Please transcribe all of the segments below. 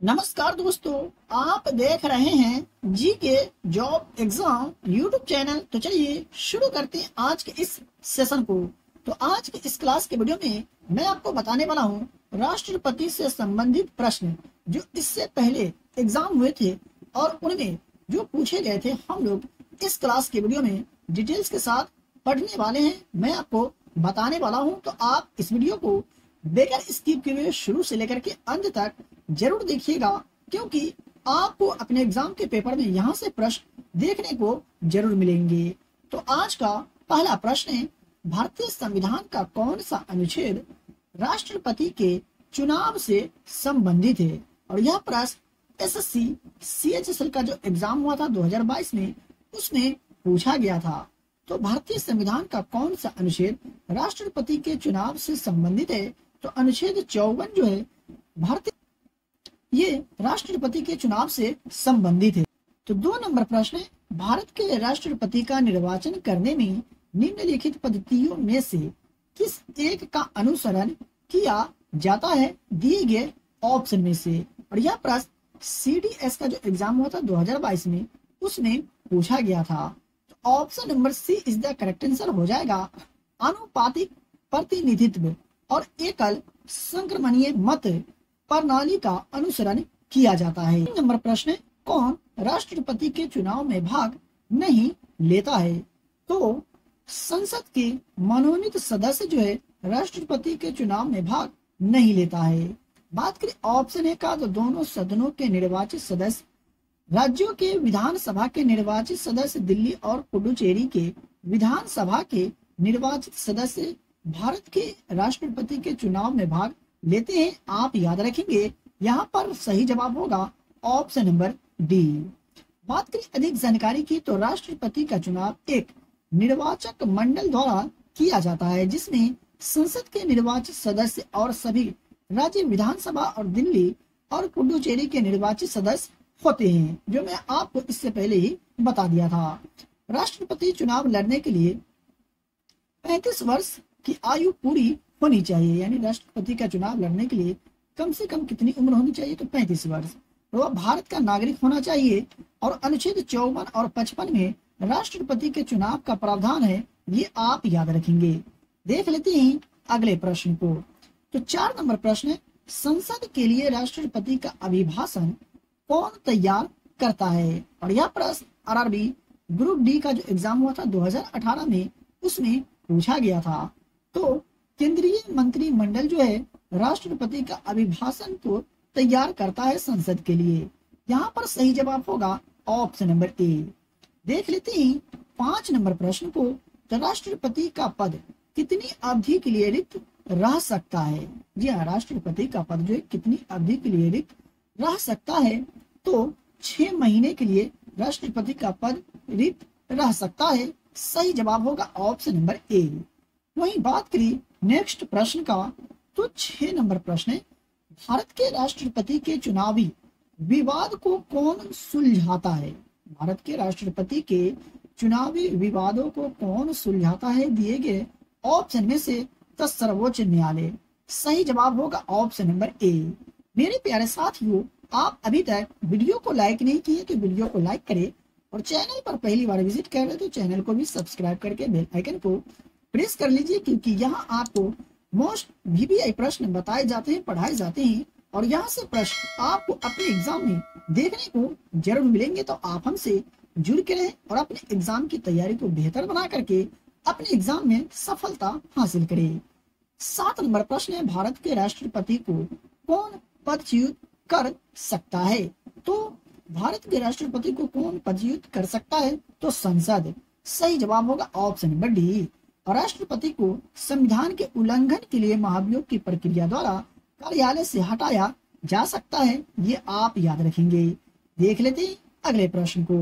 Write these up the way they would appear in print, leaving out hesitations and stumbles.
नमस्कार दोस्तों, आप देख रहे हैं जी के जॉब एग्जाम यूट्यूब चैनल। तो चलिए शुरू करते हैं आज के इस सेशन को। तो आज के इस क्लास के वीडियो में मैं आपको बताने वाला हूँ राष्ट्रपति से संबंधित प्रश्न जो इससे पहले एग्जाम हुए थे और उनमें जो पूछे गए थे, हम लोग इस क्लास के वीडियो में डिटेल्स के साथ पढ़ने वाले हैं। मैं आपको बताने वाला हूँ, तो आप इस वीडियो को बगैर स्किप किए हुए शुरू से लेकर के अंत तक जरूर देखिएगा, क्योंकि आपको अपने एग्जाम के पेपर में यहाँ से प्रश्न देखने को जरूर मिलेंगे। तो आज का पहला प्रश्न है, भारतीय संविधान का कौन सा अनुच्छेद राष्ट्रपति के चुनाव से संबंधित है? और यह प्रश्न एसएससी सीएचएसएल का जो एग्जाम हुआ था 2022 में, उसमें पूछा गया था। तो भारतीय संविधान का कौन सा अनुच्छेद राष्ट्रपति के चुनाव से संबंधित है? तो अनुच्छेद 54 जो है भारतीय ये राष्ट्रपति के चुनाव से संबंधित है। तो 2 नंबर प्रश्न है, भारत के राष्ट्रपति का निर्वाचन करने में निम्नलिखित पद्धतियों में से किस एक का अनुसरण किया जाता है दिए गए ऑप्शन में से? और यह प्रश्न सीडीएस का जो एग्जाम हुआ था 2022 में, उसमें पूछा गया था। तो option number C is the correct answer हो जाएगा। आनुपातिक प्रतिनिधित्व और एकल संक्रमणीय मत प्रणाली का अनुसरण किया जाता है। 3 नंबर प्रश्न है, कौन राष्ट्रपति के चुनाव में भाग नहीं लेता है? तो संसद के मनोनीत सदस्य जो है राष्ट्रपति के चुनाव में भाग नहीं लेता है। बात करें ऑप्शन ए का, तो दोनों सदनों के निर्वाचित सदस्य, राज्यों के विधानसभा के निर्वाचित सदस्य, दिल्ली और पुडुचेरी के विधानसभा के निर्वाचित सदस्य भारत के राष्ट्रपति के चुनाव में भाग लेते हैं। आप याद रखेंगे, यहाँ पर सही जवाब होगा ऑप्शन नंबर डी। बात करें अधिक जानकारी की, तो राष्ट्रपति का चुनाव एक निर्वाचक मंडल द्वारा किया जाता है, जिसमें संसद के निर्वाचित सदस्य और सभी राज्य विधानसभा और दिल्ली और पुडुचेरी के निर्वाचित सदस्य होते हैं, जो मैं आपको इससे पहले ही बता दिया था। राष्ट्रपति चुनाव लड़ने के लिए 35 वर्ष की आयु पूरी होनी चाहिए, यानी राष्ट्रपति का चुनाव लड़ने के लिए कम से कम कितनी उम्र होनी चाहिए? तो 35 वर्ष। तो वह भारत का नागरिक होना चाहिए। और अनुच्छेद 54 और 55 में राष्ट्रपति के चुनाव का प्रावधान है, ये आप याद रखेंगे। देख लेते हैं अगले प्रश्न को। तो 4 नंबर प्रश्न है, संसद के लिए राष्ट्रपति का अभिभाषण कौन तैयार करता है? और यह प्रश्न आरआरबी ग्रुप डी का जो एग्जाम हुआ था 2018 में, उसमें पूछा गया था। तो केंद्रीय मंत्रिमंडल जो है राष्ट्रपति का अभिभाषण को तैयार करता है संसद के लिए। यहाँ पर सही जवाब होगा ऑप्शन नंबर ए। देख लेते हैं 5 नंबर प्रश्न को। तो राष्ट्रपति का पद कितनी अवधि के लिए रिक्त रह सकता है? जी हाँ, राष्ट्रपति का पद जो है कितनी अवधि के लिए रिक्त रह सकता है? तो 6 महीने के लिए राष्ट्रपति का पद रिक्त रह सकता है। सही जवाब होगा ऑप्शन नंबर ए। वहीं बात करिए नेक्स्ट प्रश्न का, तो 6 नंबर प्रश्न है, भारत के राष्ट्रपति के चुनावी विवाद को कौन सुलझाता है? भारत के राष्ट्रपति के चुनावी विवादों को कौन सुलझाता है दिए गए ऑप्शन में से? तो सर्वोच्च न्यायालय। सही जवाब होगा ऑप्शन नंबर ए। मेरे प्यारे साथियों, आप अभी तक वीडियो को लाइक नहीं किए तो वीडियो को लाइक करें, और चैनल पर पहली बार विजिट कर रहे तो चैनल को भी सब्सक्राइब करके बेल आइकन को प्रेस कर लीजिए, क्योंकि यहाँ आपको मोस्ट वीवीआई प्रश्न बताए जाते हैं, पढ़ाए जाते हैं, और यहाँ से प्रश्न आपको अपने एग्जाम में देखने को जरूर मिलेंगे। तो आप हमसे जुड़ के रहें और अपने एग्जाम की तैयारी को बेहतर बना करके अपने एग्जाम में सफलता हासिल करें। 7 नंबर प्रश्न है, भारत के राष्ट्रपति को कौन पदच्युत कर सकता है? तो भारत के राष्ट्रपति को कौन पदच्युत कर सकता है? तो संसद। सही जवाब होगा ऑप्शन नंबर डी। और राष्ट्रपति को संविधान के उल्लंघन के लिए महाभियोग की प्रक्रिया द्वारा कार्यालय से हटाया जा सकता है, ये आप याद रखेंगे। देख लेते हैं अगले प्रश्न को।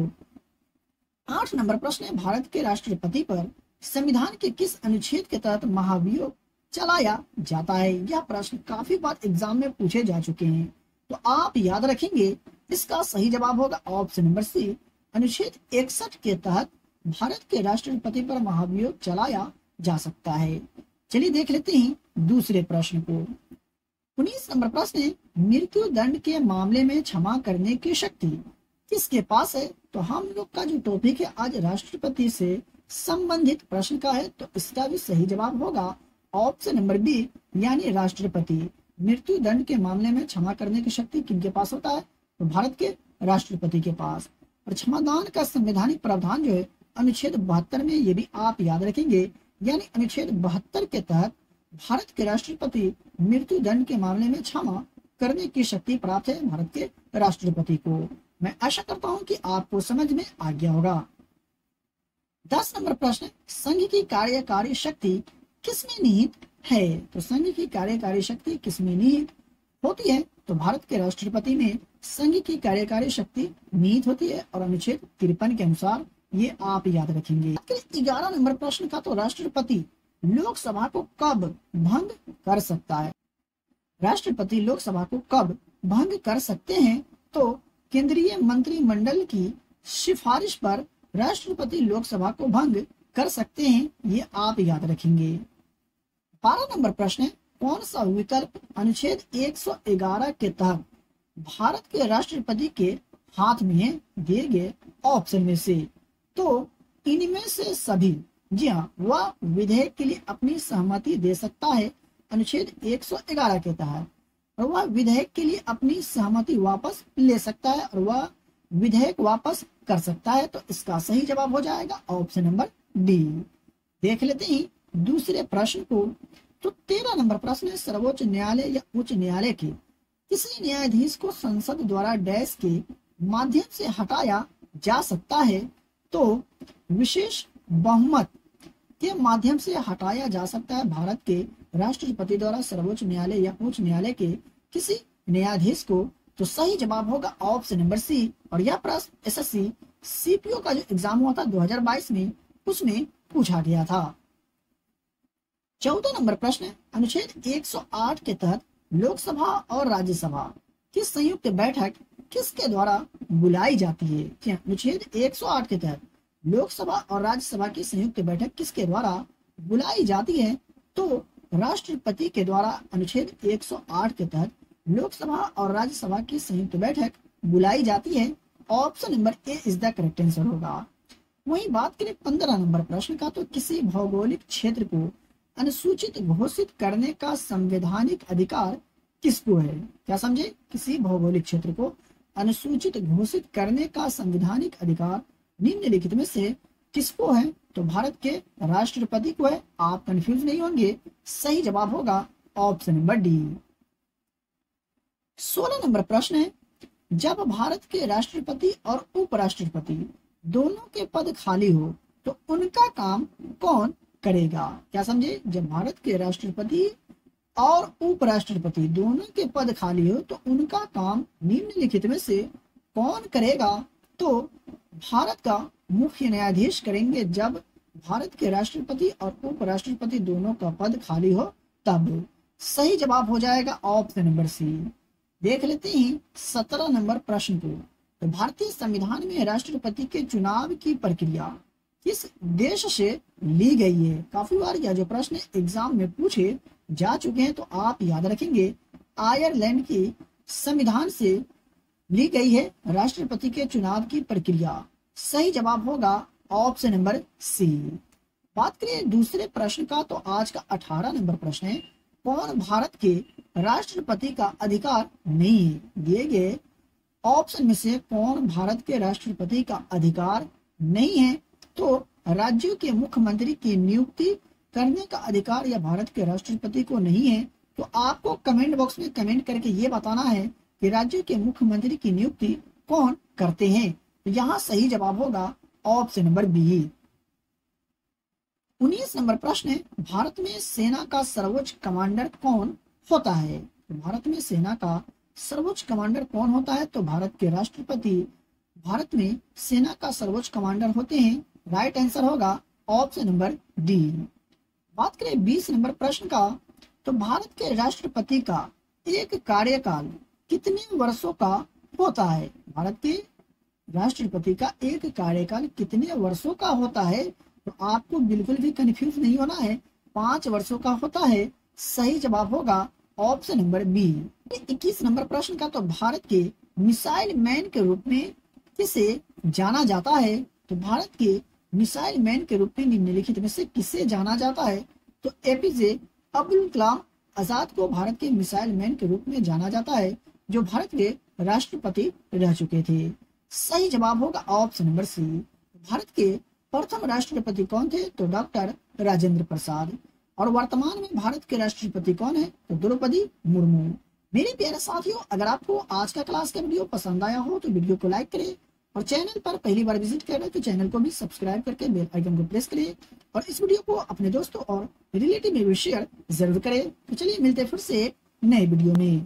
8 नंबर प्रश्न है, भारत के राष्ट्रपति पर संविधान के किस अनुच्छेद के तहत महाभियोग चलाया जाता है? यह प्रश्न काफी बार एग्जाम में पूछे जा चुके हैं, तो आप याद रखेंगे। इसका सही जवाब होगा ऑप्शन नंबर सी। अनुच्छेद 61 के तहत भारत के राष्ट्रपति पर महाभियोग चलाया जा सकता है। चलिए देख लेते हैं दूसरे प्रश्न को। 19 नंबर प्रश्न है, मृत्यु दंड के मामले में क्षमा करने की शक्ति किसके पास है? तो हम लोग का जो टॉपिक है आज राष्ट्रपति से संबंधित प्रश्न का है, तो इसका भी सही जवाब होगा ऑप्शन नंबर बी, यानी राष्ट्रपति। मृत्यु दंड के मामले में क्षमा करने की शक्ति किनके पास होता है? तो भारत के राष्ट्रपति के पास। और क्षमादान का संवैधानिक प्रावधान जो है अनुच्छेद 72 में, ये भी आप याद रखेंगे, यानी अनुच्छेद 72 के तहत भारत के राष्ट्रपति मृत्यु दंड के मामले में क्षमा करने की शक्ति प्राप्त है भारत के राष्ट्रपति को। मैं आशा करता हूं कि आपको समझ में आ गया होगा। 10 नंबर प्रश्न, संघ की कार्यकारी शक्ति किसमें निहित है? तो संघ की कार्यकारी शक्ति किसमें निहित होती है? तो भारत के राष्ट्रपति में संघ की कार्यकारी शक्ति निहित होती है और अनुच्छेद 53 के अनुसार ये आप याद रखेंगे। 11 नंबर प्रश्न का, तो राष्ट्रपति लोकसभा को कब भंग कर सकता है? राष्ट्रपति लोकसभा को कब भंग कर सकते हैं? तो केंद्रीय मंत्रिमंडल की सिफारिश पर राष्ट्रपति लोकसभा को भंग कर सकते हैं, ये आप याद रखेंगे। 12 नंबर प्रश्न है, कौन सा विकल्प अनुच्छेद 111 के तहत भारत के राष्ट्रपति के हाथ में है दिए गए ऑप्शन में से? तो इनमें से सभी, जी हाँ, वह विधेयक के लिए अपनी सहमति दे सकता है अनुच्छेद 111 के तहत, और वह विधेयक के लिए अपनी सहमति वापस ले सकता है और वह विधेयक वापस कर सकता है। तो इसका सही जवाब हो जाएगा ऑप्शन नंबर डी। देख लेते हैं दूसरे प्रश्न को। तो 13 नंबर प्रश्न है, सर्वोच्च न्यायालय या उच्च न्यायालय के किसी न्यायाधीश को संसद द्वारा डैश के माध्यम से हटाया जा सकता है? तो विशेष बहुमत के माध्यम से हटाया जा सकता है भारत के राष्ट्रपति द्वारा सर्वोच्च न्यायालय या उच्च न्यायालय के किसी न्यायाधीश को। तो सही जवाब होगा ऑप्शन नंबर सी। और यह प्रश्न एसएससी सीपीओ का जो एग्जाम हुआ था 2022 में, उसमें पूछा गया था। 14 नंबर प्रश्न है, अनुच्छेद 108 के तहत लोकसभा और राज्यसभा की संयुक्त बैठक किसके द्वारा बुलाई जाती है? अनुच्छेद 108 के तहत लोकसभा और राज्यसभा की संयुक्त बैठक किसके द्वारा बुलाई जाती है? तो राष्ट्रपति के द्वारा अनुच्छेद 108 के तहत लोकसभा और राज्यसभा की संयुक्त बैठक बुलाई जाती है। Option number A is the correct answer होगा। वहीं बात करें 15 नंबर प्रश्न का, तो किसी भौगोलिक क्षेत्र को अनुसूचित घोषित करने का संवैधानिक अधिकार किसको है? क्या समझे? किसी भौगोलिक क्षेत्र को अनुसूचित घोषित करने का संवैधानिक अधिकार निम्नलिखित में से किसको है? तो भारत के राष्ट्रपति को है। आप कंफ्यूज नहीं होंगे, सही जवाब होगा ऑप्शन नंबर डी। 16 नंबर प्रश्न है, जब भारत के राष्ट्रपति और उपराष्ट्रपति दोनों के पद खाली हो तो उनका काम कौन करेगा? क्या समझे? जब भारत के राष्ट्रपति और उपराष्ट्रपति दोनों के पद खाली हो तो उनका काम निम्नलिखित में से कौन करेगा? तो भारत का मुख्य न्यायाधीश करेंगे जब भारत के राष्ट्रपति और उपराष्ट्रपति दोनों का पद खाली हो तब। सही जवाब हो जाएगा ऑप्शन नंबर सी। देख लेते हैं 17 नंबर प्रश्न को। तो भारतीय संविधान में राष्ट्रपति के चुनाव की प्रक्रिया किस देश से ली गई है? काफी बार यह जो प्रश्न एग्जाम में पूछे जा चुके हैं, तो आप याद रखेंगे आयरलैंड के संविधान से ली गई है राष्ट्रपति के चुनाव की प्रक्रिया। सही जवाब होगा ऑप्शन नंबर सी। बात करें दूसरे प्रश्न का, तो आज का 18 नंबर प्रश्न है, कौन भारत के राष्ट्रपति का अधिकार नहीं है? दिए गए ऑप्शन में से कौन भारत के राष्ट्रपति का अधिकार नहीं है? तो राज्यों के मुख्यमंत्री की नियुक्ति करने का अधिकार या भारत के राष्ट्रपति को नहीं है। तो आपको कमेंट बॉक्स में कमेंट करके ये बताना है कि राज्यों के मुख्यमंत्री की नियुक्ति कौन करते हैं। तो यहाँ सही जवाब होगा ऑप्शन नंबर बी। 19 नंबर प्रश्न है, भारत में सेना का सर्वोच्च कमांडर कौन होता है? तो भारत में सेना का सर्वोच्च कमांडर कौन होता है? तो भारत के राष्ट्रपति भारत में सेना का सर्वोच्च कमांडर होते हैं। राइट आंसर होगा ऑप्शन नंबर डी। बात करें 20 नंबर प्रश्न का, तो भारत के राष्ट्रपति का एक कार्यकाल कितने वर्षों का होता है? भारत के राष्ट्रपति का एक कार्यकाल कितने वर्षों का होता है? तो आपको बिल्कुल भी कंफ्यूज नहीं होना है, 5 वर्षों का होता है। सही जवाब होगा ऑप्शन नंबर बी। 21 नंबर प्रश्न का, तो भारत के मिसाइल मैन के रूप में किसे जाना जाता है? तो भारत के मिसाइल मैन के रूप में निम्नलिखित में से किसे जाना जाता है? तो एपीजे अब्दुल कलाम आजाद को भारत के मिसाइल मैन के रूप में जाना जाता है, जो भारत के राष्ट्रपति रह चुके थे। सही जवाब होगा ऑप्शन नंबर सी। भारत के प्रथम राष्ट्रपति कौन थे? तो डॉक्टर राजेंद्र प्रसाद। और वर्तमान में भारत के राष्ट्रपति कौन है? तो द्रौपदी मुर्मू। मेरे प्यारे साथियों, अगर आपको आज का क्लास का वीडियो पसंद आया हो तो वीडियो को लाइक करें, और चैनल पर पहली बार विजिट कर रहे हैं तो चैनल को भी सब्सक्राइब करके बेल आइकन को प्रेस करें, और इस वीडियो को अपने दोस्तों और रिलेटिव में भी शेयर जरूर करें। तो चलिए मिलते हैं फिर से नए वीडियो में।